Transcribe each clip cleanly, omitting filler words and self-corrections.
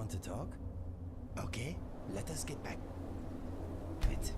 want to talk? Okay, let us get back. It.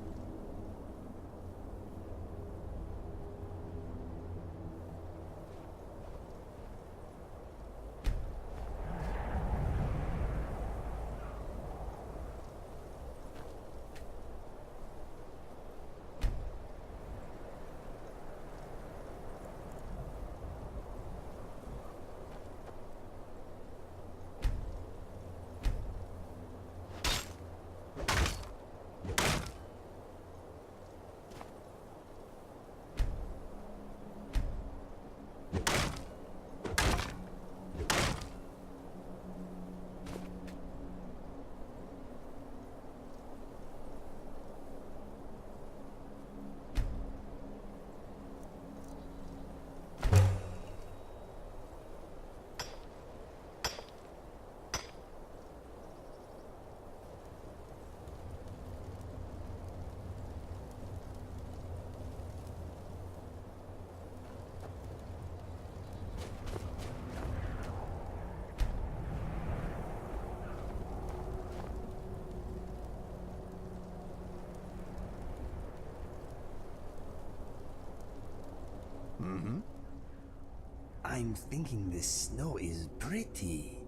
I'm thinking the snow is pretty.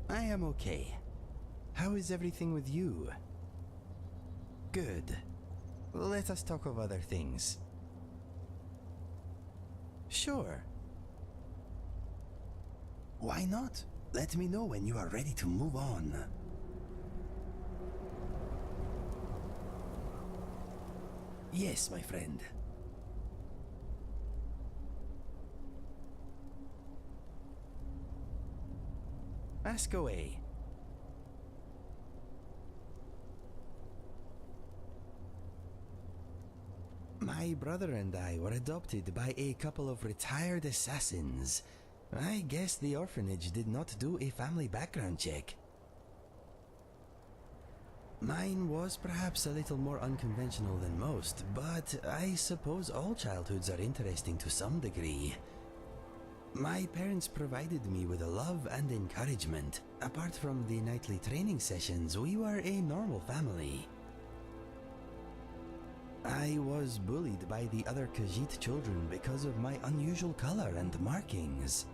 I am okay. How is everything with you? Good. Let us talk of other things. Sure. Why not? Let me know when you are ready to move on. Yes, my friend. Ask away. My brother and I were adopted by a couple of retired assassins. I guess the orphanage did not do a family background check. Mine was perhaps a little more unconventional than most, but I suppose all childhoods are interesting to some degree. My parents provided me with love and encouragement. Apart from the nightly training sessions, we were a normal family. I was bullied by the other Khajiit children because of my unusual color and markings.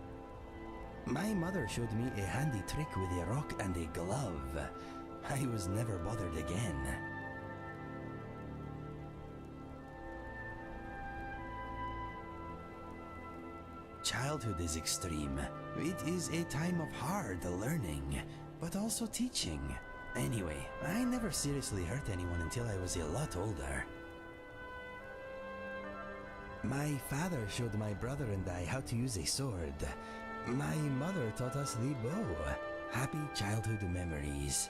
My mother showed me a handy trick with a rock and a glove. I was never bothered again. Childhood is extreme. It is a time of hard learning, but also teaching. Anyway, I never seriously hurt anyone until I was a lot older. My father showed my brother and I how to use a sword. My mother taught us the bow. Happy childhood memories.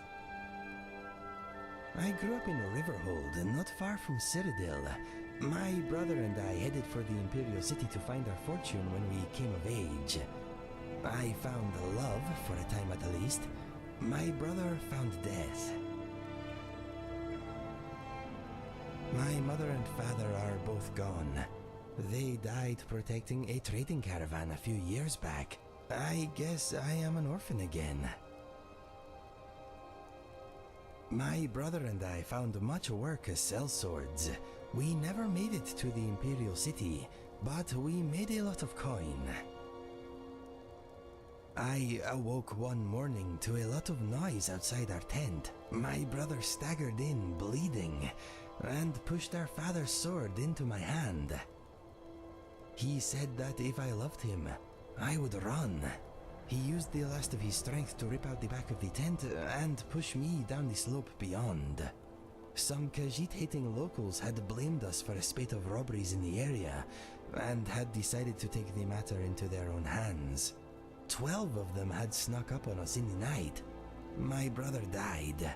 I grew up in Riverhold, not far from Citadel. My brother and I headed for the Imperial City to find our fortune when we came of age. I found love, for a time at least. My brother found death. My mother and father are both gone. They died protecting a trading caravan a few years back. I guess I am an orphan again. My brother and I found much work as sellswords. We never made it to the Imperial City, but we made a lot of coin. I awoke one morning to a lot of noise outside our tent. My brother staggered in, bleeding, and pushed our father's sword into my hand. He said that if I loved him, I would run. He used the last of his strength to rip out the back of the tent and push me down the slope beyond. Some Khajiit-hating locals had blamed us for a spate of robberies in the area and had decided to take the matter into their own hands. 12 of them had snuck up on us in the night. My brother died,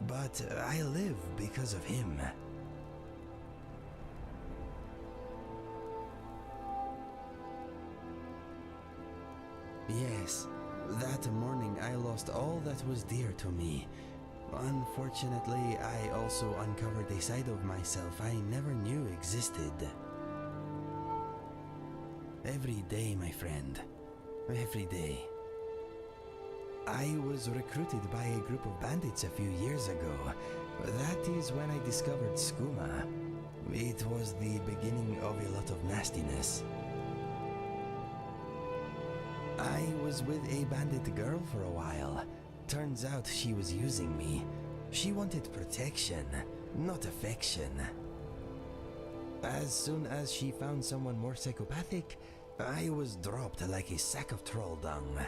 but I live because of him. Yes, that morning I lost all that was dear to me. Unfortunately, I also uncovered a side of myself I never knew existed. Every day, my friend. Every day. I was recruited by a group of bandits a few years ago. That is when I discovered skooma. It was the beginning of a lot of nastiness. I was with a bandit girl for a while. Turns out she was using me. She wanted protection, not affection. As soon as she found someone more psychopathic, I was dropped like a sack of troll dung.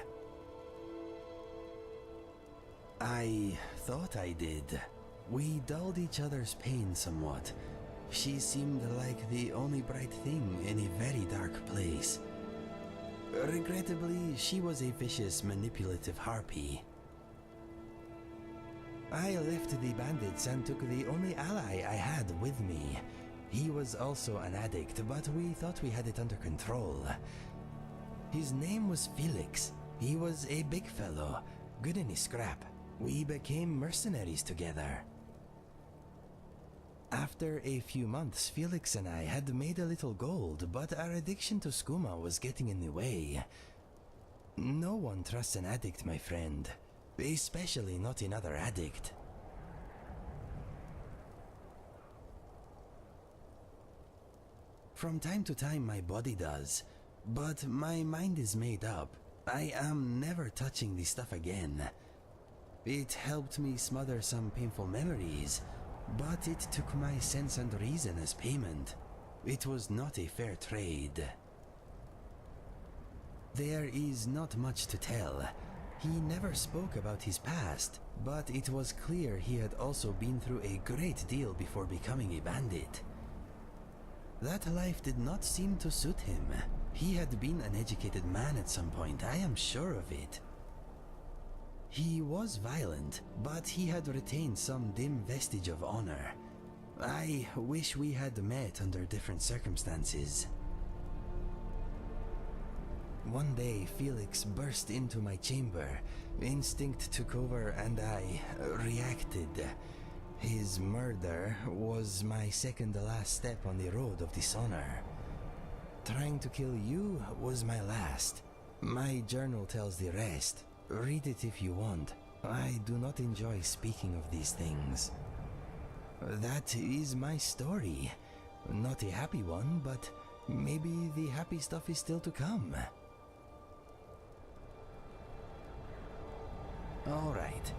I thought I did. We dulled each other's pain somewhat. She seemed like the only bright thing in a very dark place. Regrettably, she was a vicious, manipulative harpy. I left the bandits and took the only ally I had with me. He was also an addict, but we thought we had it under control. His name was Felix. He was a big fellow, good in his scrap. We became mercenaries together. After a few months, Felix and I had made a little gold, but our addiction to skooma was getting in the way. No one trusts an addict, my friend. Especially not another addict. From time to time my body does, but my mind is made up. I am never touching this stuff again. It helped me smother some painful memories, but it took my sense and reason as payment. It was not a fair trade. There is not much to tell. He never spoke about his past, but it was clear he had also been through a great deal before becoming a bandit. That life did not seem to suit him. He had been an educated man at some point, I am sure of it. He was violent, but he had retained some dim vestige of honor. I wish we had met under different circumstances. One day, Felix burst into my chamber. Instinct took over and I reacted. His murder was my second to last step on the road of dishonor. Trying to kill you was my last. My journal tells the rest. Read it if you want. I do not enjoy speaking of these things. That is my story. Not a happy one, but maybe the happy stuff is still to come. All right.